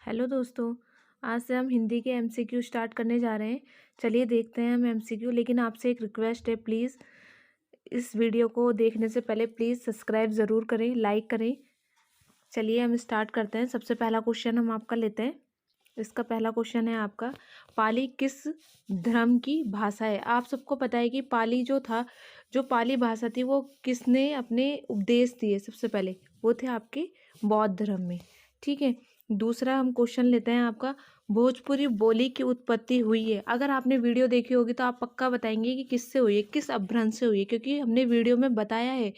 Hello दोस्तों। आज से हम हिंदी के एमसीक्यू स्टार्ट करने जा रहे हैं। चलिए देखते हैं हम एमसीक्यू। लेकिन आपसे एक रिक्वेस्ट है, प्लीज़ इस वीडियो को देखने से पहले प्लीज़ सब्सक्राइब ज़रूर करें, लाइक करें। चलिए हम स्टार्ट करते हैं। सबसे पहला क्वेश्चन हम आपका लेते हैं। इसका पहला क्वेश्चन है आपका, पाली किस धर्म की भाषा है? आप सबको पता है कि पाली जो पाली भाषा थी वो किसने अपने उपदेश दिए सबसे पहले? वो थे आपके बौद्ध धर्म में। ठीक है। दूसरा हम क्वेश्चन लेते हैं आपका, भोजपुरी बोली की उत्पत्ति हुई है। अगर आपने वीडियो देखी होगी तो आप पक्का बताएंगे कि किससे हुई है, किस अपभ्रंश से हुई है, क्योंकि हमने वीडियो में बताया है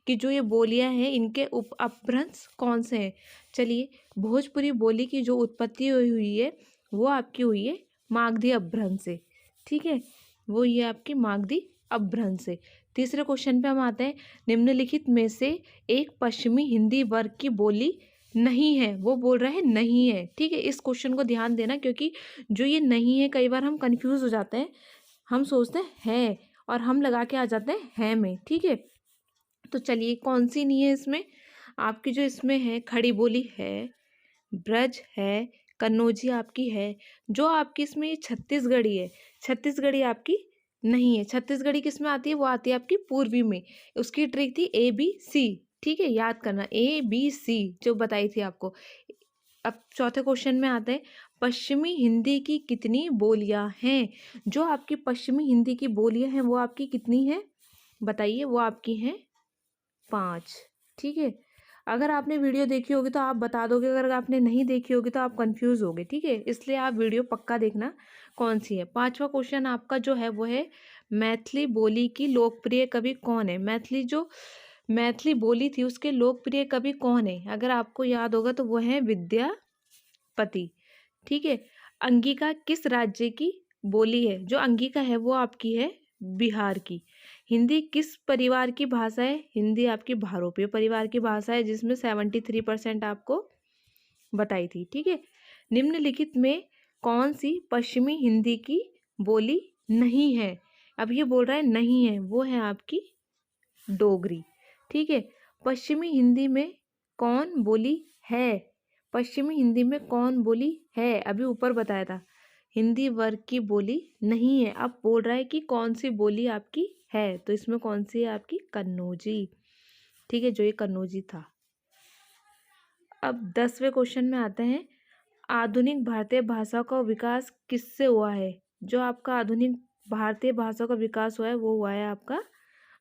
कि जो ये बोलियां हैं इनके उप अपभ्रंश कौन से हैं। चलिए, भोजपुरी बोली की जो उत्पत्ति हुई है वो आपकी हुई है मागधी अपभ्रंश से। ठीक है, वो ये आपकी मागधी अपभ्रंश से। तीसरे क्वेश्चन पे हम आते हैं, निम्नलिखित में से एक पश्चिमी हिंदी वर्ग की बोली नहीं है। वो बोल रहा है नहीं है। ठीक है, इस क्वेश्चन को ध्यान देना, क्योंकि जो ये नहीं है कई बार हम कंफ्यूज हो जाते हैं। हम सोचते हैं है और हम लगा के आ जाते हैं है में। ठीक है, तो चलिए कौन सी नहीं है इसमें? आपकी जो इसमें है, खड़ी बोली है, ब्रज है, कन्नौजी आपकी है। जो आपकी इसमें ये छत्तीसगढ़ी है, छत्तीसगढ़ी आपकी नहीं है। छत्तीसगढ़ी किस में आती है? वो आती है आपकी पूर्वी में। उसकी ट्रिक थी ABC। ठीक है, याद करना, ABC जो बताई थी आपको। अब चौथे क्वेश्चन में आते हैं, पश्चिमी हिंदी की कितनी बोलियां हैं? जो आपकी पश्चिमी हिंदी की बोलियां हैं वो आपकी कितनी हैं बताइए? वो आपकी हैं 5। ठीक है, अगर आपने वीडियो देखी होगी तो आप बता दोगे, अगर आपने नहीं देखी होगी तो आप कंफ्यूज होगे। ठीक है, इसलिए आप वीडियो पक्का देखना कौन सी है। पांचवा क्वेश्चन आपका जो है वो है, मैथिली बोली की लोकप्रिय कवि कौन है? मैथिली बोली थी उसके लोकप्रिय कवि कौन है? अगर आपको याद होगा तो वो है विद्यापति। ठीक है, अंगिका किस राज्य की बोली है? जो अंगिका है वो आपकी है बिहार की। हिंदी किस परिवार की भाषा है? हिंदी आपकी भारोपीय परिवार की भाषा है, जिसमें 73% आपको बताई थी। ठीक है, निम्नलिखित में कौन सी पश्चिमी हिंदी की बोली नहीं है? अब ये बोल रहा है नहीं है, वो है आपकी डोगरी। ठीक है, पश्चिमी हिंदी में कौन बोली है? पश्चिमी हिंदी में कौन बोली है? अभी ऊपर बताया था हिंदी वर्ग की बोली नहीं है। अब बोल रहा है कि कौन सी बोली आपकी है, तो इसमें कौन सी है आपकी? कन्नौजी। ठीक है, जो ये कन्नौजी था। अब 10वें क्वेश्चन में आते हैं, आधुनिक भारतीय भाषा का विकास किससे हुआ है? जो आपका आधुनिक भारतीय भाषा का विकास हुआ है वो हुआ है आपका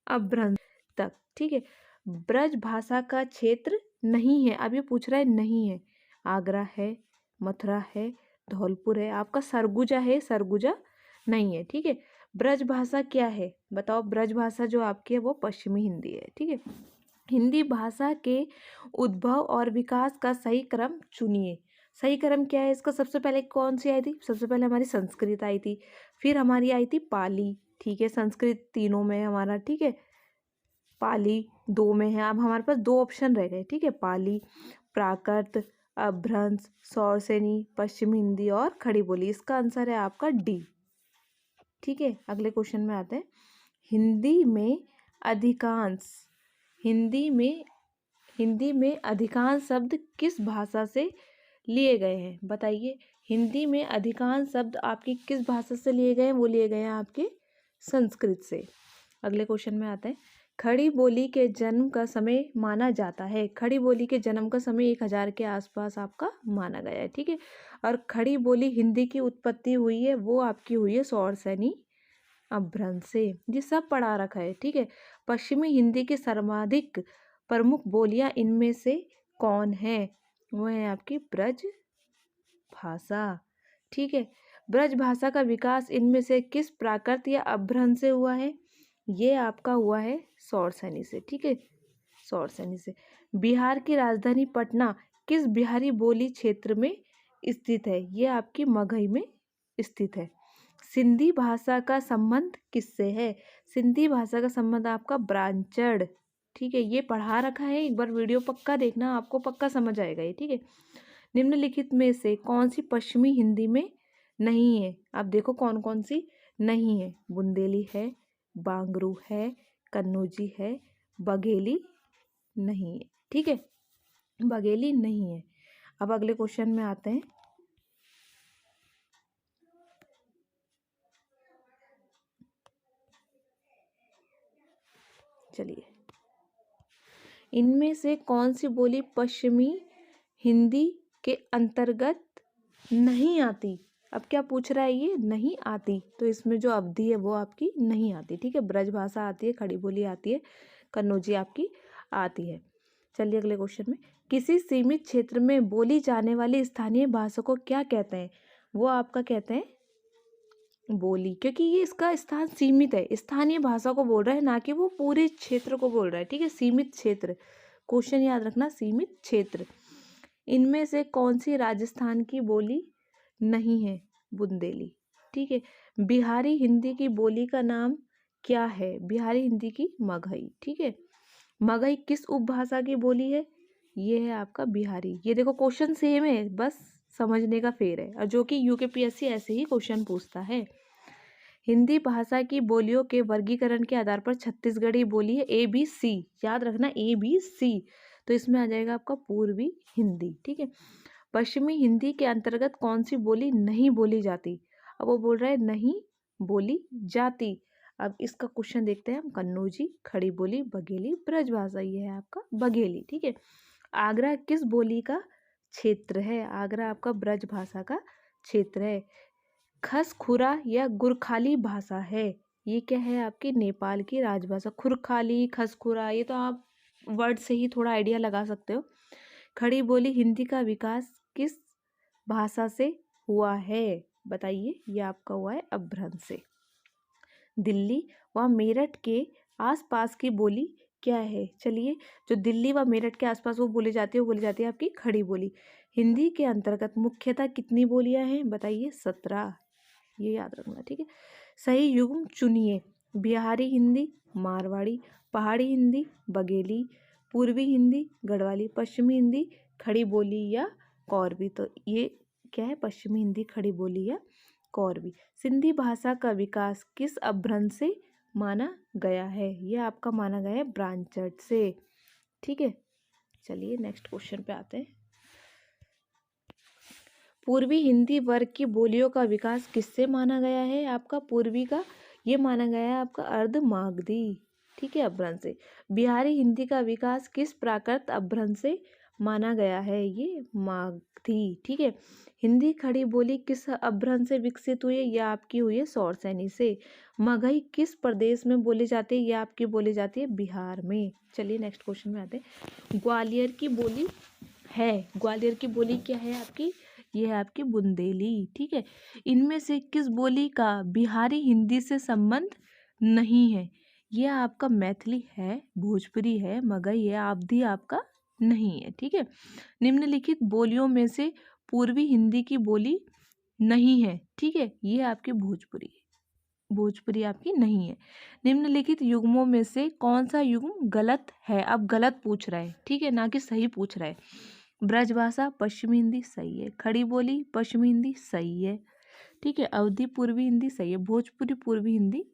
अपभ्रंश तक। ठीक है, ब्रज भाषा का क्षेत्र नहीं है। अब ये पूछ रहा है नहीं है। आगरा है, मथुरा है, धौलपुर है, आपका सरगुजा है, सरगुजा नहीं है। ठीक है, ब्रज भाषा क्या है बताओ? ब्रज भाषा जो आपकी है वो पश्चिमी हिंदी है। ठीक है, हिंदी भाषा के उद्भव और विकास का सही क्रम चुनिए। सही क्रम क्या है इसका? सबसे पहले कौन सी आई थी? सबसे पहले हमारी संस्कृत आई थी, फिर हमारी आई थी पाली। ठीक है, संस्कृत तीनों में है हमारा। ठीक है, पाली 2 में है। अब हमारे पास 2 ऑप्शन रह गए। ठीक है, पाली, प्राकृत, अपभ्रंश, सौरसेनी, पश्चिम हिंदी और खड़ी बोली। इसका आंसर है आपका डी। ठीक है, अगले क्वेश्चन में आते हैं, हिंदी में अधिकांश हिंदी में अधिकांश शब्द किस भाषा से लिए गए हैं? बताइए, हिंदी में अधिकांश शब्द आपकी किस भाषा से लिए गए हैं? वो लिए गए हैं आपके संस्कृत से। अगले क्वेश्चन में आते हैं, खड़ी बोली के जन्म का समय माना जाता है। खड़ी बोली के जन्म का समय 1000 के आसपास आपका माना गया है। ठीक है, और खड़ी बोली हिंदी की उत्पत्ति हुई है वो आपकी हुई है सौरसेनी अपभ्रंश से। ये सब पढ़ा रखा है। ठीक है, पश्चिमी हिंदी की सर्वाधिक प्रमुख बोलियां इनमें से कौन है? वो है आपकी ब्रज भाषा। ठीक है, ब्रज भाषा का विकास इनमें से किस प्राकृत या अपभ्रंश से हुआ है? ये आपका हुआ है सौरसेनी से। ठीक है, सौरसेनी से। बिहार की राजधानी पटना किस बिहारी बोली क्षेत्र में स्थित है? ये आपकी मगही में स्थित है। सिंधी भाषा का संबंध किससे है? सिंधी भाषा का संबंध आपका ब्रांचड़। ठीक है, ये पढ़ा रखा है, एक बार वीडियो पक्का देखना, आपको पक्का समझ आएगा ये। ठीक है, निम्नलिखित में से कौन सी पश्चिमी हिंदी में नहीं है? आप देखो कौन कौन सी नहीं है। बुंदेली है, बांगरू है, कन्नौजी है, बघेली नहीं है। ठीक है, बघेली नहीं है। अब अगले क्वेश्चन में आते हैं। चलिए, इनमें से कौन सी बोली पश्चिमी हिंदी के अंतर्गत नहीं आती? अब क्या पूछ रहा है ये? नहीं आती, तो इसमें जो अवधि है वो आपकी नहीं आती। ठीक है, ब्रज भाषा आती है, खड़ी बोली आती है, कन्नौजी आपकी आती है। चलिए अगले क्वेश्चन में, किसी सीमित क्षेत्र में बोली जाने वाली स्थानीय भाषा को क्या कहते हैं? वो आपका कहते हैं बोली, क्योंकि ये इसका स्थान सीमित है, स्थानीय भाषा को बोल रहा है, ना कि वो पूरे क्षेत्र को बोल रहा है। ठीक है, सीमित क्षेत्र, क्वेश्चन याद रखना, सीमित क्षेत्र। इनमें से कौन सी राजस्थान की बोली नहीं है? बुंदेली। ठीक है, बिहारी हिंदी की बोली का नाम क्या है? बिहारी हिंदी की मगही। ठीक है, मगही किस उपभाषा की बोली है? ये है आपका बिहारी। ये देखो क्वेश्चन सेम है, बस समझने का फेर है, और जो कि यूकेपीएससी ऐसे ही क्वेश्चन पूछता है। हिंदी भाषा की बोलियों के वर्गीकरण के आधार पर छत्तीसगढ़ी बोली है ABC, याद रखना ABC, तो इसमें आ जाएगा आपका पूर्वी हिंदी। ठीक है, पश्चिमी हिंदी के अंतर्गत कौन सी बोली नहीं बोली जाती? अब वो बोल रहा है नहीं बोली जाती। अब इसका क्वेश्चन देखते हैं हम, कन्नौजी, खड़ी बोली, बघेली, ब्रजभाषा। ये है आपका बघेली। ठीक है, आगरा किस बोली का क्षेत्र है? आगरा आपका ब्रजभाषा का क्षेत्र है। खसखुरा या गुरखाली भाषा है, ये क्या है आपकी? नेपाल की राजभाषा। खुरखाली, खसखुरा, ये तो आप वर्ड से ही थोड़ा आइडिया लगा सकते हो। खड़ी बोली हिंदी का विकास किस भाषा से हुआ है? बताइए, ये आपका हुआ है अपभ्रंश से। दिल्ली व मेरठ के आसपास की बोली क्या है? चलिए, जो दिल्ली व मेरठ के आसपास वो बोली जाती है, वो बोली जाती है आपकी खड़ी बोली। हिंदी के अंतर्गत मुख्यतः कितनी बोलियां हैं? बताइए, 17, ये याद रखना। ठीक है, सही युग्म चुनिए। बिहारी हिंदी, मारवाड़ी, पहाड़ी हिंदी, बघेली, पूर्वी हिंदी, गढ़वाली, पश्चिमी हिंदी, खड़ी बोली या कौरवी। तो ये क्या है? पश्चिमी हिंदी, खड़ी बोली या कौरवी। सिंधी भाषा का विकास किस अपभ्रंश से माना गया है? ये आपका माना गया है ब्रांचर्ड से। ठीक है, चलिए नेक्स्ट क्वेश्चन पे आते हैं। पूर्वी हिंदी वर्ग की बोलियों का विकास किससे माना गया है? आपका पूर्वी का ये माना गया है आपका अर्धमागधी। ठीक है, अपभ्रंश से। बिहारी हिंदी का विकास किस प्राकृत अपभ्रंश से माना गया है? ये मागधी। ठीक है, हिंदी खड़ी बोली किस अपभ्रंश से विकसित हुई है? ये आपकी हुई है सौरसैनी से। मगही किस प्रदेश में बोली जाती है? ये आपकी बोली जाती है बिहार में। चलिए नेक्स्ट क्वेश्चन में आते हैं। ग्वालियर की बोली है, ग्वालियर की बोली क्या है आपकी? ये है आपकी बुंदेली। ठीक है, इनमें से किस बोली का बिहारी हिंदी से संबंध नहीं है? ये आपका मैथिली है, भोजपुरी है, मगही है, अवधी आपका नहीं है। ठीक है, निम्नलिखित बोलियों में से पूर्वी हिंदी की बोली नहीं है। ठीक है, ये आपकी भोजपुरी है, भोजपुरी आपकी नहीं है। निम्नलिखित युग्मों में से कौन सा युग्म गलत है? अब गलत पूछ रहा है, ठीक है, ना कि सही पूछ रहा है। ब्रजभाषा पश्चिमी हिंदी सही है, खड़ी बोली पश्चिमी हिंदी सही है। ठीक है, अवधी पूर्वी हिंदी सही है, भोजपुरी पूर्वी हिंदी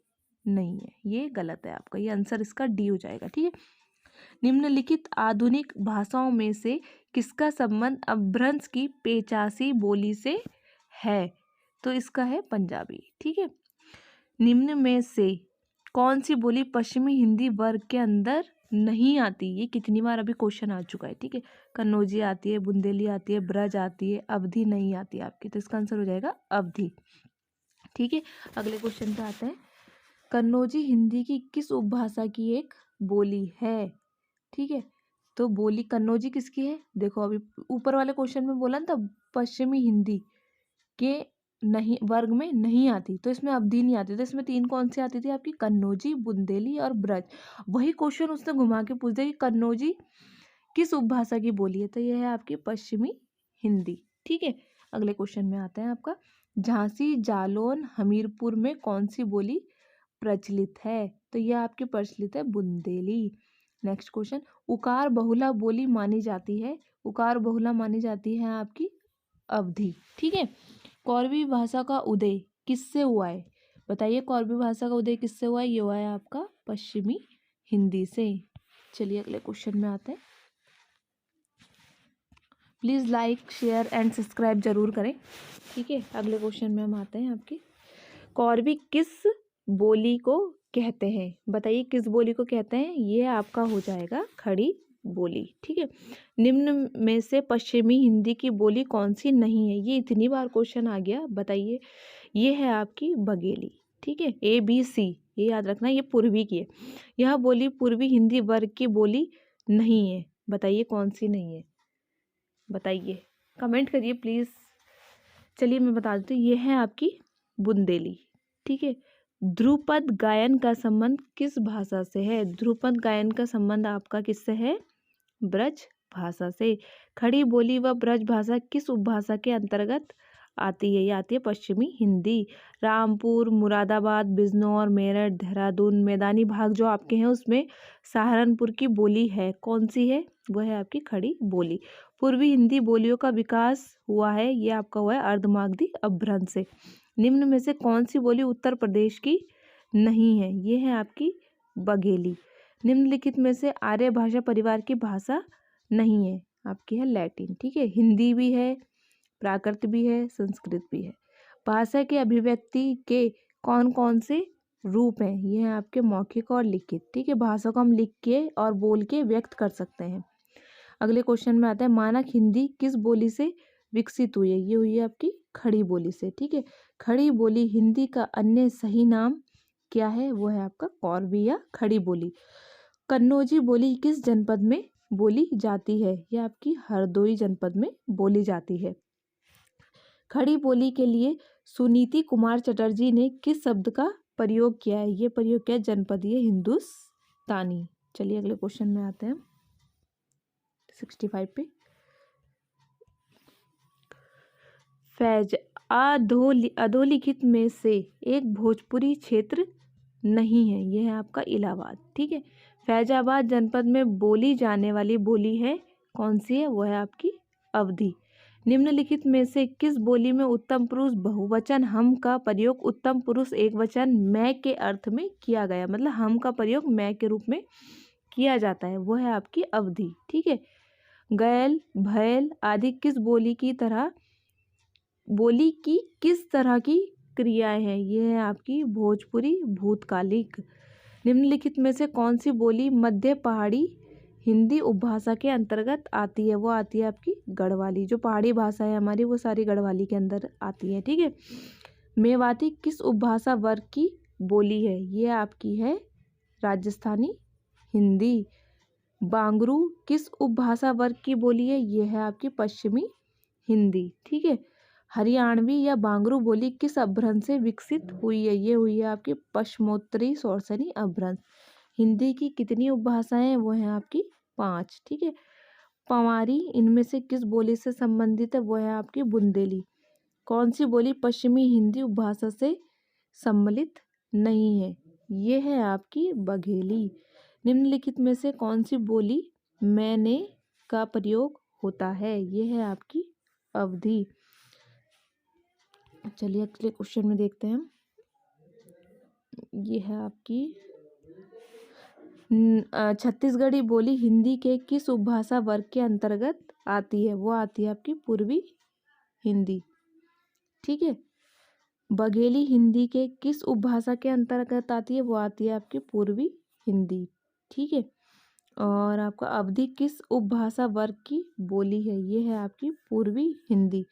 नहीं है, ये गलत है आपका। ये आंसर इसका डी हो जाएगा। ठीक है, निम्नलिखित आधुनिक भाषाओं में से किसका संबंध अपभ्रंश की पेचासी बोली से है? तो इसका है पंजाबी। ठीक है, निम्न में से कौन सी बोली पश्चिमी हिंदी वर्ग के अंदर नहीं आती? ये कितनी बार अभी क्वेश्चन आ चुका है। ठीक है, कन्नौजी आती है, बुंदेली आती है, ब्रज आती है, अवधी नहीं आती आपकी, तो इसका आंसर हो जाएगा अवधी। ठीक है, अगले क्वेश्चन पे आते हैं। कन्नौजी हिंदी की किस उपभाषा की एक बोली है? ठीक है, तो बोली कन्नौजी किसकी है? देखो अभी ऊपर वाले क्वेश्चन में बोला ना था पश्चिमी हिंदी के नहीं वर्ग में नहीं आती, तो इसमें अवधी नहीं आती, तो इसमें तीन कौन सी आती थी आपकी? कन्नौजी, बुंदेली और ब्रज। वही क्वेश्चन उसने घुमा के पूछ दिया कि कन्नौजी किस उपभाषा की बोली है? तो यह है आपकी पश्चिमी हिंदी। ठीक है, अगले क्वेश्चन में आते हैं आपका। झांसी, जालौन, हमीरपुर में कौन सी बोली प्रचलित है? तो यह आपकी प्रचलित है बुंदेली। नेक्स्ट क्वेश्चन, उकार बहुला बोली मानी जाती है? उकार बहुला मानी जाती है आपकी अवधी। ठीक है, कौरवी भाषा का उदय किससे हुआ है? बताइए, कौरवी भाषा का उदय किससे हुआ है? ये हुआ है आपका पश्चिमी हिंदी से। चलिए अगले क्वेश्चन में आते हैं। Please like share and subscribe जरूर करें। ठीक है, अगले क्वेश्चन में हम आते हैं आपके। कौरवी किस बोली को कहते हैं? बताइए किस बोली को कहते हैं? ये आपका हो जाएगा खड़ी बोली। ठीक है, निम्न में से पश्चिमी हिंदी की बोली कौन सी नहीं है? ये इतनी बार क्वेश्चन आ गया, बताइए। ये है आपकी बघेली। ठीक है, ABC, ये याद रखना, ये पूर्वी की है। यह बोली पूर्वी हिंदी वर्ग की बोली नहीं है। बताइए कौन सी नहीं है? बताइए, कमेंट करिए प्लीज़। चलिए मैं बता देती हूँ, ये है आपकी बुंदेली। ठीक है, ध्रुपद गायन का संबंध किस भाषा से है? ध्रुपद गायन का संबंध आपका किससे है? ब्रज भाषा से। खड़ी बोली व ब्रज भाषा किस उपभाषा के अंतर्गत आती है? ये आती है पश्चिमी हिंदी। रामपुर, मुरादाबाद, बिजनौर, मेरठ, देहरादून, मैदानी भाग जो आपके हैं उसमें सहारनपुर की बोली है। कौन सी है? वह है आपकी खड़ी बोली। पूर्वी हिंदी बोलियों का विकास हुआ है, ये आपका हुआ है अर्धमागधी अपभ्रंश से। निम्न में से कौन सी बोली उत्तर प्रदेश की नहीं है? ये है आपकी बघेली। निम्नलिखित में से आर्य भाषा परिवार की भाषा नहीं है? आपकी है लैटिन। ठीक है, हिंदी भी है, प्राकृत भी है, संस्कृत भी है। भाषा के अभिव्यक्ति के कौन कौन से रूप हैं? ये हैं आपके मौखिक और लिखित। ठीक है, भाषा को हम लिख के और बोल के व्यक्त कर सकते हैं। अगले क्वेश्चन में आता है, मानक हिंदी किस बोली से विकसित हुई है? ये हुई है आपकी खड़ी बोली से। ठीक है, खड़ी बोली हिंदी का अन्य सही नाम क्या है? वो है आपका कौरवी या खड़ी बोली। कन्नौजी बोली किस जनपद में बोली जाती है? यह आपकी हरदोई जनपद में बोली जाती है। खड़ी बोली के लिए सुनीति कुमार चटर्जी ने किस शब्द का प्रयोग किया है? ये प्रयोग किया जनपदीय हिंदुस्तानी। चलिए अगले क्वेश्चन में आते हैं 65 पे। फैज अधोलिखित में से एक भोजपुरी क्षेत्र नहीं है? यह है आपका इलाहाबाद। ठीक है, फैजाबाद जनपद में बोली जाने वाली बोली है, कौन सी है? वह है आपकी अवधी। निम्नलिखित में से किस बोली में उत्तम पुरुष बहुवचन हम का प्रयोग उत्तम पुरुष एकवचन मैं के अर्थ में किया गया? मतलब हम का प्रयोग मैं के रूप में किया जाता है, वो है आपकी अवधी। ठीक है, गैल, भैल आदि किस बोली की किस तरह की क्रियाएं हैं? ये है आपकी भोजपुरी भूतकालिक। निम्नलिखित में से कौन सी बोली मध्य पहाड़ी हिंदी उपभाषा के अंतर्गत आती है? वो आती है आपकी गढ़वाली। जो पहाड़ी भाषा है हमारी वो सारी गढ़वाली के अंदर आती है। ठीक है, मेवाती किस उपभाषा वर्ग की बोली है? ये आपकी है राजस्थानी हिंदी। बांगरू किस उपभाषा वर्ग की बोली है? ये है आपकी पश्चिमी हिंदी। ठीक है, हरियाणवी या बांगरू बोली किस अपभ्रंश से विकसित हुई है? ये हुई है आपकी पश्चिमोत्तरी शौरसेनी अपभ्रंश। हिंदी की कितनी उपभाषाएं हैं? वो हैं आपकी 5। ठीक है, पंवारी इनमें से किस बोली से संबंधित है? वो है आपकी बुंदेली। कौन सी बोली पश्चिमी हिंदी उपभाषा से सम्मिलित नहीं है? ये है आपकी बघेली। निम्नलिखित में से कौन सी बोली मैंने का प्रयोग होता है? ये है आपकी अवधी। चलिए अगले क्वेश्चन में देखते हैं। ये है आपकी छत्तीसगढ़ी बोली हिंदी के किस उपभाषा वर्ग के अंतर्गत आती है? वो आती है आपकी पूर्वी हिंदी। ठीक है, बघेली हिंदी के किस उपभाषा के अंतर्गत आती है? वो आती है आपकी पूर्वी हिंदी। ठीक है, और आपका अवधी किस उपभाषा वर्ग की बोली है? ये है आपकी पूर्वी हिंदी।